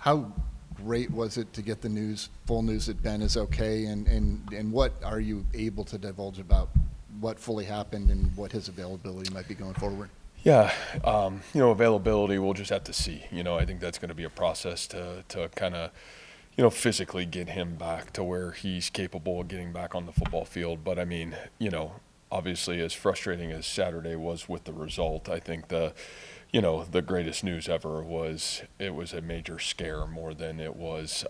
How great was it to get the full news that Ben is okay, and what are you able to divulge about what fully happened and what his availability might be going forward? Yeah, availability, we'll just have to see. I think that's going to be a process to kind of, physically get him back to where he's capable of getting back on the football field. But I mean, obviously as frustrating as Saturday was with the result, I think the greatest news ever was it was a major scare more than it was,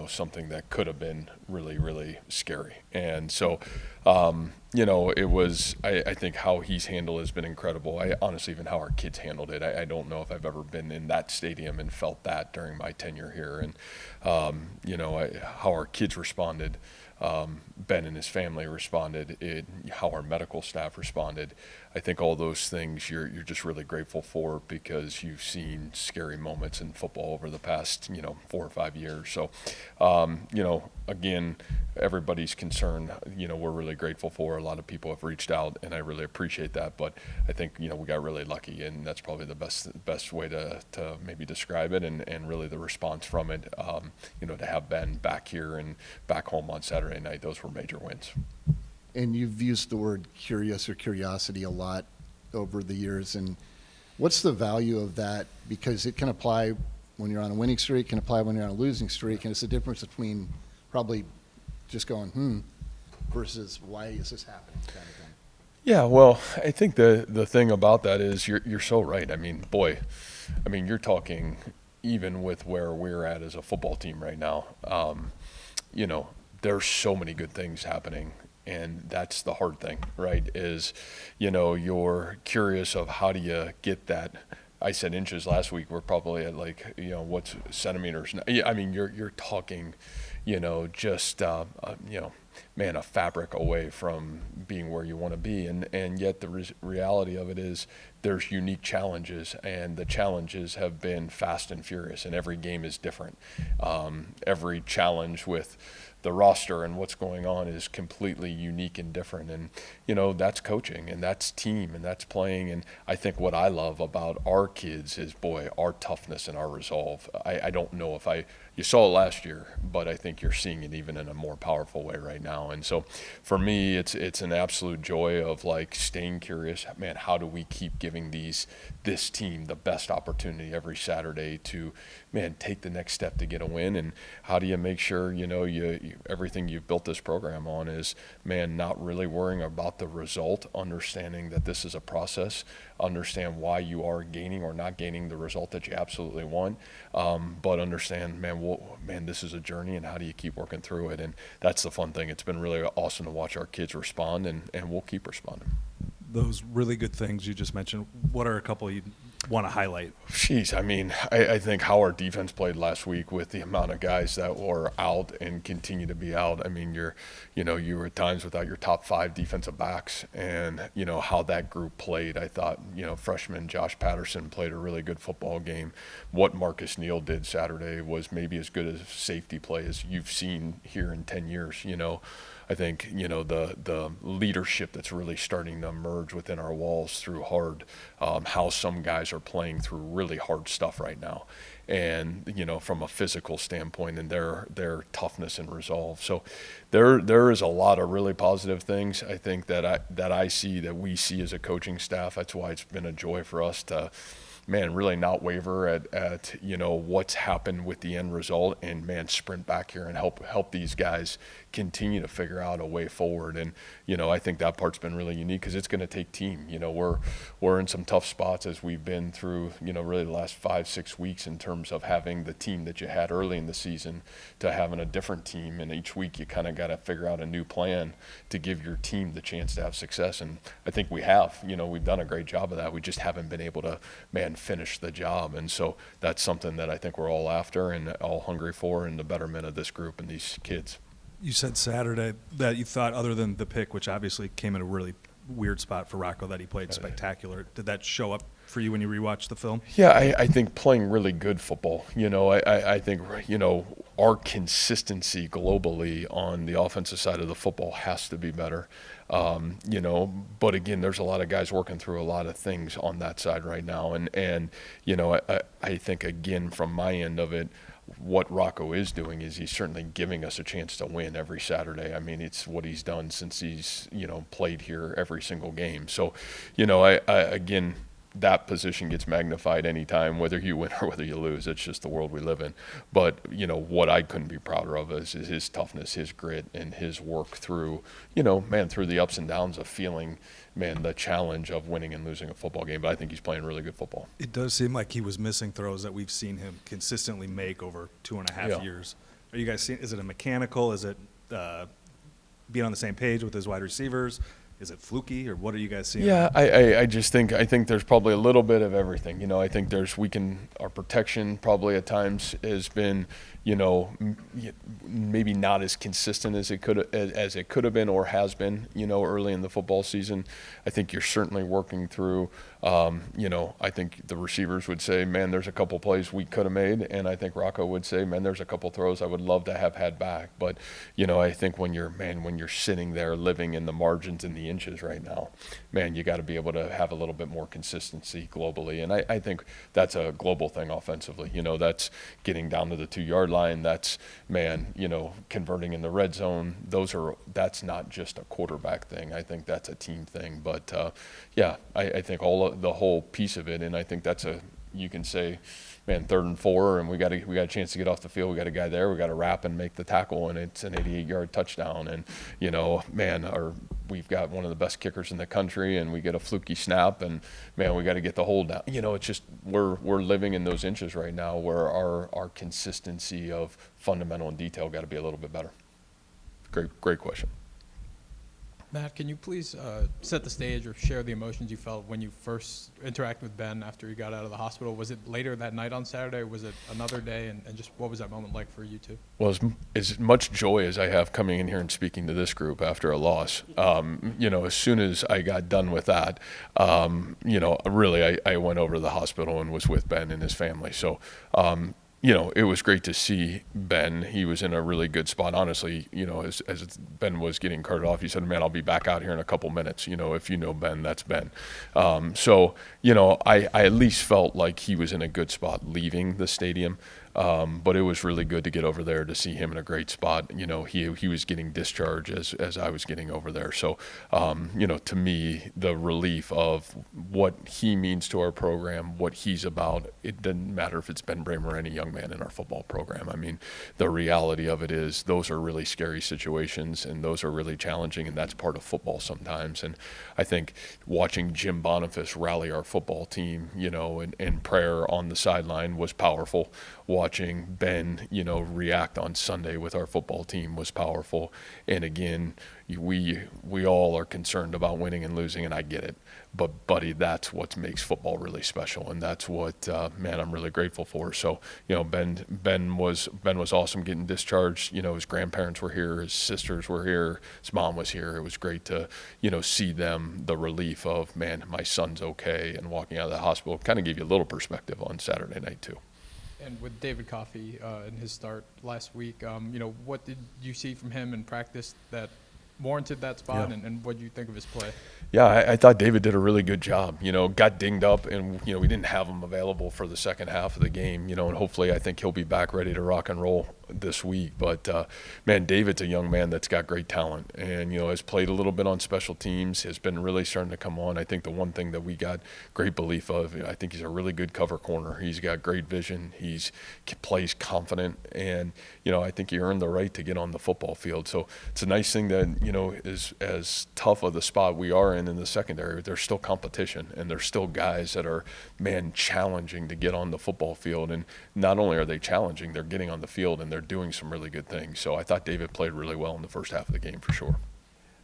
something that could have been really, really scary. And so, it was, I think how he's handled has been incredible. I honestly, even how our kids handled it, I don't know if I've ever been in that stadium and felt that during my tenure here. And, how our kids responded, Ben and his family responded, how our medical staff responded. I think all those things you're just really grateful for because you've seen scary moments in football over the past 4 or 5 years. So, again, everybody's concern, we're really grateful for. A lot of people have reached out, and I really appreciate that. But I think we got really lucky, and that's probably the best way to maybe describe it, and really the response from it. To have Ben back here and back home on Saturday night, those were major wins. And you've used the word curious or curiosity a lot over the years. And what's the value of that? Because it can apply when you're on a winning streak, can apply when you're on a losing streak. And it's the difference between probably just going, versus why is this happening kind of thing. Yeah, well, I think the thing about that is you're so right. I mean, you're talking even with where we're at as a football team right now, there's so many good things happening. And that's the hard thing, right, is, you're curious of how do you get that. I said inches last week. We're probably at what's centimeters. I mean, you're talking, just, a fabric away from being where you want to be. And yet the reality of it is there's unique challenges, and the challenges have been fast and furious, and every game is different. Every challenge with the roster and what's going on is completely unique and different. And, that's coaching, and that's team, and that's playing. And I think what I love about our kids is, our toughness and our resolve. I don't know if you saw it last year, but I think you're seeing it even in a more powerful way right now. And so for me, it's an absolute joy of staying curious. Man, how do we keep giving this team the best opportunity every Saturday to, take the next step to get a win? And how do you make sure, everything you've built this program on is, not really worrying about the result, understanding that this is a process, understand why you are gaining or not gaining the result that you absolutely want, but understand, this is a journey, and how do you keep working through it? And that's the fun thing. It's been really awesome to watch our kids respond, and we'll keep responding. Those really good things you just mentioned, what are a couple you want to highlight? Jeez, I think how our defense played last week with the amount of guys that were out and continue to be out. You were at times without your top 5 defensive backs, and how that group played. I thought freshman Josh Patterson played a really good football game. What Marcus Neal did Saturday was maybe as good a safety play as you've seen here in 10 years. I think, the leadership that's really starting to emerge within our walls through how some guys are playing through really hard stuff right now. And, from a physical standpoint, and their toughness and resolve. So there is a lot of really positive things, I think, that I see, that we see as a coaching staff. That's why it's been a joy for us to, really not waver at what's happened with the end result, and sprint back here and help these guys continue to figure out a way forward. And I think that part's been really unique because it's going to take team. We're in some tough spots as we've been through really the last 5-6 weeks in terms of having the team that you had early in the season to having a different team, and each week you kind of got to figure out a new plan to give your team the chance to have success. And I think we have. We've done a great job of that. We just haven't been able to finish the job. And so that's something that I think we're all after and all hungry for in the betterment of this group and these kids. You said Saturday that you thought, other than the pick, which obviously came in a really weird spot for Rocco, that he played spectacular. Did that show up for you when you rewatched the film? Yeah, I think playing really good football. I think, our consistency globally on the offensive side of the football has to be better. But again, there's a lot of guys working through a lot of things on that side right now. And I think, again, from my end of it, what Rocco is doing is he's certainly giving us a chance to win every Saturday. I mean, it's what he's done since he's, played here every single game. So, again, that position gets magnified anytime, whether you win or whether you lose. It's just the world we live in. But, what I couldn't be prouder of is his toughness, his grit, and his work through, through the ups and downs of feeling, the challenge of winning and losing a football game. But I think he's playing really good football. It does seem like he was missing throws that we've seen him consistently make over 2.5 years. Are you guys seeing, is it a mechanical? Is it being on the same page with his wide receivers? Is it fluky, or what are you guys seeing? Yeah, I just think there's probably a little bit of everything. I think our protection probably at times has been, maybe not as consistent as it could have been or has been, early in the football season. I think you're certainly working through. I think the receivers would say, man, there's a couple plays we could have made, and I think Rocco would say, man, there's a couple throws I would love to have had back. But I think when you're sitting there living in the margins and the inches right now, man, you got to be able to have a little bit more consistency globally. And I think that's a global thing offensively. That's getting down to the 2-yard line. That's, converting in the red zone. That's not just a quarterback thing. I think that's a team thing. But, I think the whole piece of it, and I think you can say, man, 3rd and 4, and we got a chance to get off the field. We got a guy there. We got to wrap and make the tackle, and it's an 88-yard touchdown. And we've got one of the best kickers in the country, and we get a fluky snap, and man, we got to get the hold down. It's just we're living in those inches right now where our consistency of fundamental and detail got to be a little bit better. Great question. Matt, can you please set the stage or share the emotions you felt when you first interacted with Ben after he got out of the hospital? Was it later that night on Saturday, or was it another day? And just what was that moment like for you two? Well, as much joy as I have coming in here and speaking to this group after a loss, as soon as I got done with that, really I went over to the hospital and was with Ben and his family. So, it was great to see Ben. He was in a really good spot. Honestly, as Ben was getting carted off, he said, man, I'll be back out here in a couple minutes. If you know Ben, that's Ben. So, I at least felt like he was in a good spot leaving the stadium. But it was really good to get over there to see him in a great spot. He was getting discharged as I was getting over there. So, to me, the relief of what he means to our program, what he's about, it doesn't matter if it's Ben Brahmer or any young man in our football program. I mean, the reality of it is those are really scary situations, and those are really challenging, and that's part of football sometimes. And I think watching Jim Boniface rally our football team, in prayer on the sideline was powerful. Watching Ben, react on Sunday with our football team was powerful. And again, we all are concerned about winning and losing, and I get it. But buddy, that's what makes football really special, and that's what I'm really grateful for. So, Ben was awesome getting discharged. His grandparents were here, his sisters were here, his mom was here. It was great to see them, the relief of, man, my son's okay, and walking out of the hospital kind of gave you a little perspective on Saturday night too. And with David Coffey in his start last week, what did you see from him in practice that warranted that spot, and what do you think of his play? Yeah, I thought David did a really good job. Got dinged up, and we didn't have him available for the second half of the game. And hopefully I think he'll be back ready to rock and roll this week. But man, David's a young man that's got great talent, and has played a little bit on special teams, has been really starting to come on. I think the one thing that we got great belief of, I think he's a really good cover corner. He's got great vision. He plays confident, and I think he earned the right to get on the football field. So it's a nice thing that is as tough of the spot we are in the secondary, there's still competition, and there's still guys that are, challenging to get on the football field. And not only are they challenging, they're getting on the field, and they're doing some really good things. So I thought David played really well in the first half of the game for sure.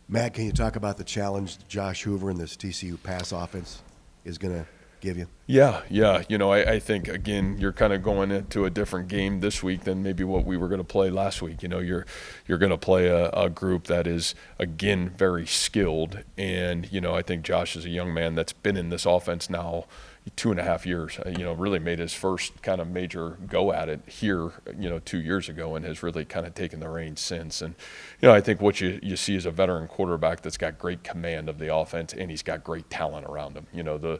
Matt, can you talk about the challenge Josh Hoover and this TCU pass offense is going to give you? Yeah. I think, again, you're kind of going into a different game this week than maybe what we were going to play last week. You're going to play a group that is, again, very skilled. And, I think Josh is a young man that's been in this offense now, 2.5 years, really made his first kind of major go at it here, 2 years ago, and has really kind of taken the reins since. And, I think what you see is a veteran quarterback that's got great command of the offense, and he's got great talent around him. A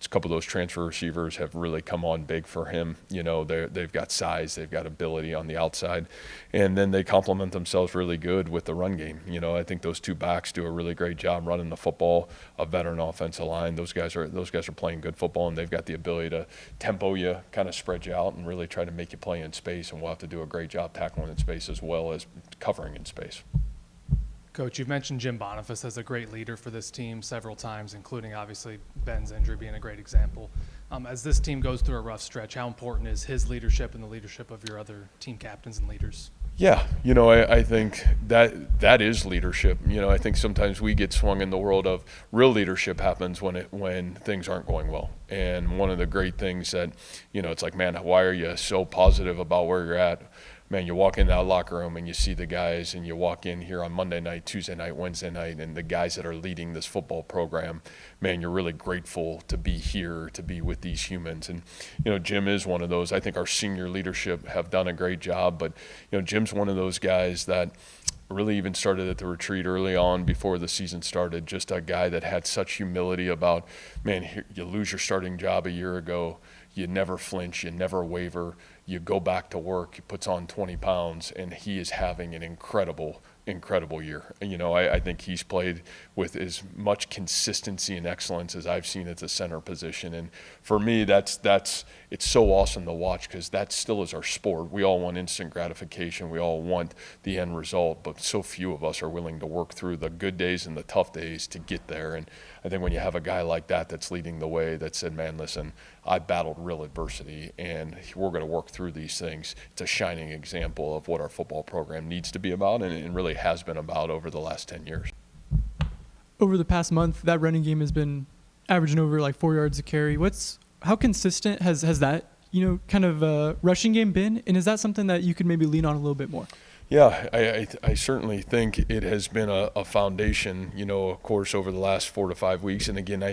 couple of those transfer receivers have really come on big for him. They've got size, they've got ability on the outside, and then they complement themselves really good with the run game. I think those two backs do a really great job running the football. A veteran offensive line, those guys are playing good football, and they've got the ability to tempo you, kind of spread you out, and really try to make you play in space. And we'll have to do a great job tackling in space as well as covering in space. Coach, you've mentioned Jim Boniface as a great leader for this team several times, including obviously Ben's injury being a great example. As this team goes through a rough stretch, how important is his leadership and the leadership of your other team captains and leaders? Yeah, I think that is leadership. I think sometimes we get swung in the world of real leadership happens when things aren't going well. And one of the great things that, it's like, man, why are you so positive about where you're at? Man, you walk into that locker room and you see the guys, and you walk in here on Monday night, Tuesday night, Wednesday night, and the guys that are leading this football program, man, you're really grateful to be here, to be with these humans. And, Jim is one of those. I think our senior leadership have done a great job, but, Jim's one of those guys that really even started at the retreat early on before the season started, just a guy that had such humility about, man, you lose your starting job a year ago, you never flinch, you never waver, you go back to work, he puts on 20 pounds, and he is having an incredible year. I think he's played with as much consistency and excellence as I've seen at the center position. And for me, it's so awesome to watch, because that still is our sport. We all want instant gratification. We all want the end result, but so few of us are willing to work through the good days and the tough days to get there. And I think when you have a guy like that that's leading the way, that said, man, listen, I battled real adversity, and we're going to work through these things. It's a shining example of what our football program needs to be about, and really has been about over the last 10 years. Over the past month, that running game has been averaging over like 4 yards a carry. How consistent has that, kind of rushing game been? And is that something that you could maybe lean on a little bit more? Yeah, I certainly think it has been a foundation, of course, over the last 4 to 5 weeks. And again,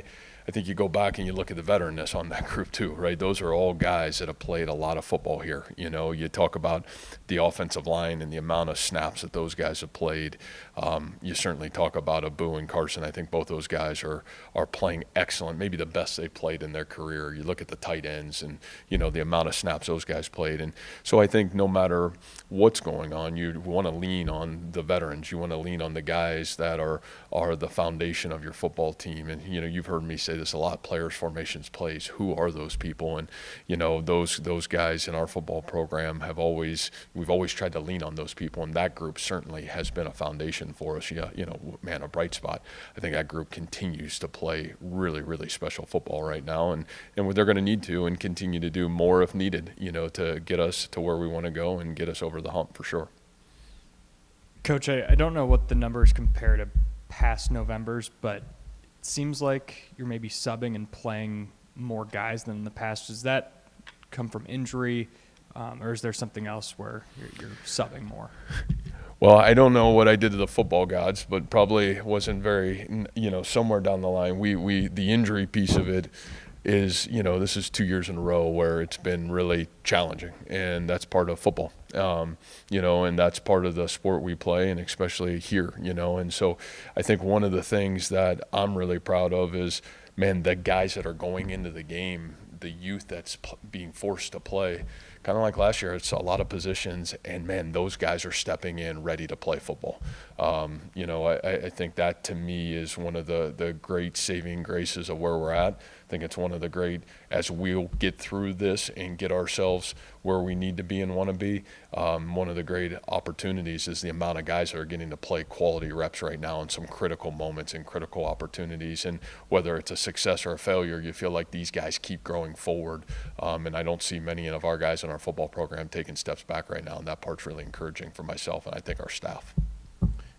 I think you go back and you look at the veteranness on that group too, right? Those are all guys that have played a lot of football here. You talk about the offensive line and the amount of snaps that those guys have played. You certainly talk about Abu and Carson. I think both those guys are playing excellent, maybe the best they've played in their career. You look at the tight ends and, the amount of snaps those guys played. And so I think no matter what's going on, you want to lean on the veterans. You want to lean on the guys that are the foundation of your football team. And, you've heard me say this a lot, players, formations, plays. Who are those people? And, those guys in our football program we've always tried to lean on those people. And that group certainly has been a foundation for us. Man, a bright spot. I think that group continues to play really, really special football right now. And they're going to need to and continue to do more if needed, to get us to where we want to go and get us over the hump for sure. Coach, I don't know what the numbers compare to past Novembers, but it seems like you're maybe subbing and playing more guys than in the past. Does that come from injury, or is there something else where you're subbing more? Well, I don't know what I did to the football gods, but probably wasn't very, somewhere down the line. The injury piece of it is, this is 2 years in a row where it's been really challenging, and that's part of football, and that's part of the sport we play, and especially here, and so I think one of the things that I'm really proud of is, man, the guys that are going into the game, the youth that's being forced to play, kind of like last year, it's a lot of positions, and man, those guys are stepping in ready to play football. I think that to me is one of the great saving graces of where we're at. I think it's one of the great, as we'll get through this and get ourselves where we need to be and want to be, one of the great opportunities is the amount of guys that are getting to play quality reps right now in some critical moments and critical opportunities. And whether it's a success or a failure, you feel like these guys keep growing forward. And I don't see many of our guys in our football program taking steps back right now, and that part's really encouraging for myself and I think our staff.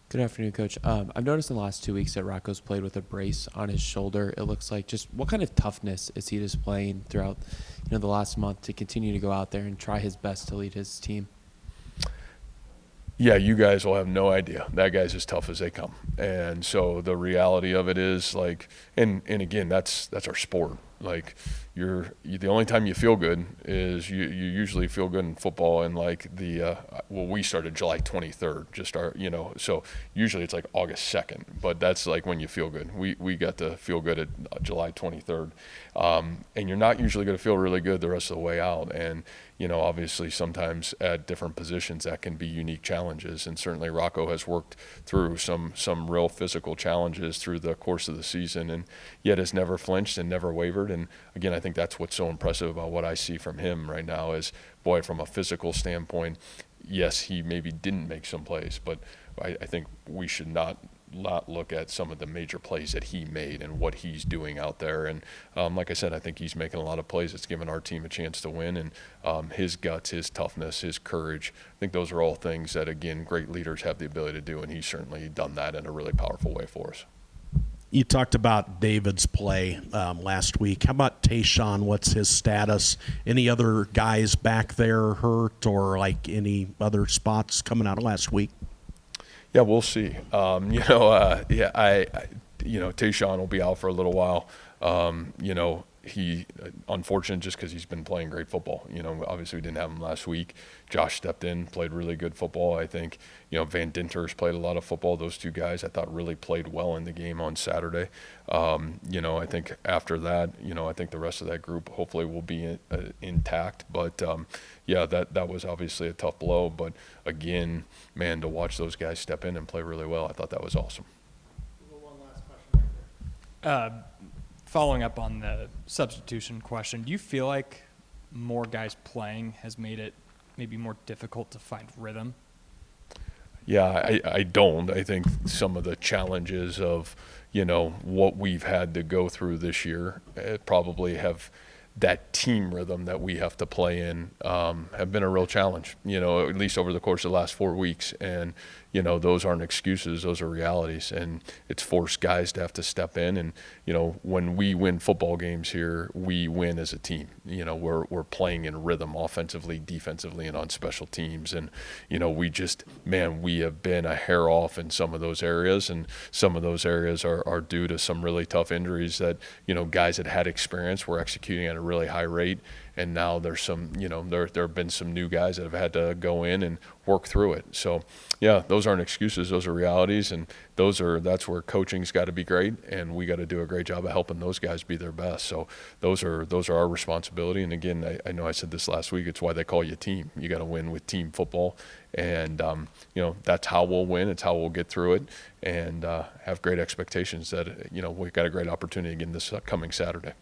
Good afternoon, Coach. I've noticed in the last 2 weeks that Rocco's played with a brace on his shoulder. It looks like, just what kind of toughness is he displaying throughout, the last month to continue to go out there and try his best to lead his team? Yeah, you guys will have no idea. That guy's as tough as they come. And so the reality of it is, like, and again, that's our sport. Like the only time you feel good is you usually feel good in football in like we started July 23rd, so usually it's like August 2nd, but that's like when you feel good. We got to feel good at July 23rd. And you're not usually going to feel really good the rest of the way out. And, obviously sometimes at different positions that can be unique challenges. And certainly Rocco has worked through some real physical challenges through the course of the season, and yet has never flinched and never wavered. And again, I think that's what's so impressive about what I see from him right now is, boy, from a physical standpoint, yes, he maybe didn't make some plays, but I think we should not look at some of the major plays that he made and what he's doing out there. And like I said, I think he's making a lot of plays that's given our team a chance to win. And his guts, his toughness, his courage, I think those are all things that, again, great leaders have the ability to do, and he's certainly done that in a really powerful way for us. You talked about David's play last week. How about Tayshawn? What's his status? Any other guys back there hurt, or like any other spots coming out of last week? Yeah, we'll see. Tayshawn will be out for a little while. He unfortunate just because he's been playing great football. Obviously we didn't have him last week. Josh stepped in, played really good football. I think, Van Dinter's played a lot of football. Those two guys I thought really played well in the game on Saturday. I think after that, I think the rest of that group hopefully will be intact. But that was obviously a tough blow. But again, man, to watch those guys step in and play really well, I thought that was awesome. One last question right there. Following up on the substitution question, do you feel like more guys playing has made it maybe more difficult to find rhythm? Yeah, I don't. I think some of the challenges of, what we've had to go through this year probably have that team rhythm that we have to play in have been a real challenge, at least over the course of the last 4 weeks. And, those aren't excuses, those are realities. And it's forced guys to have to step in. And, when we win football games here, we win as a team. We're playing in rhythm offensively, defensively, and on special teams. And, we have been a hair off in some of those areas. And some of those areas are due to some really tough injuries that, guys that had experience were executing at a really high rate. And now there's some, there have been some new guys that have had to go in and work through it. So, yeah, those aren't excuses. Those are realities, and that's where coaching's got to be great, and we got to do a great job of helping those guys be their best. So those are our responsibility. And again, I know I said this last week. It's why they call you a team. You got to win with team football, and that's how we'll win. It's how we'll get through it, and have great expectations that we've got a great opportunity again this coming Saturday.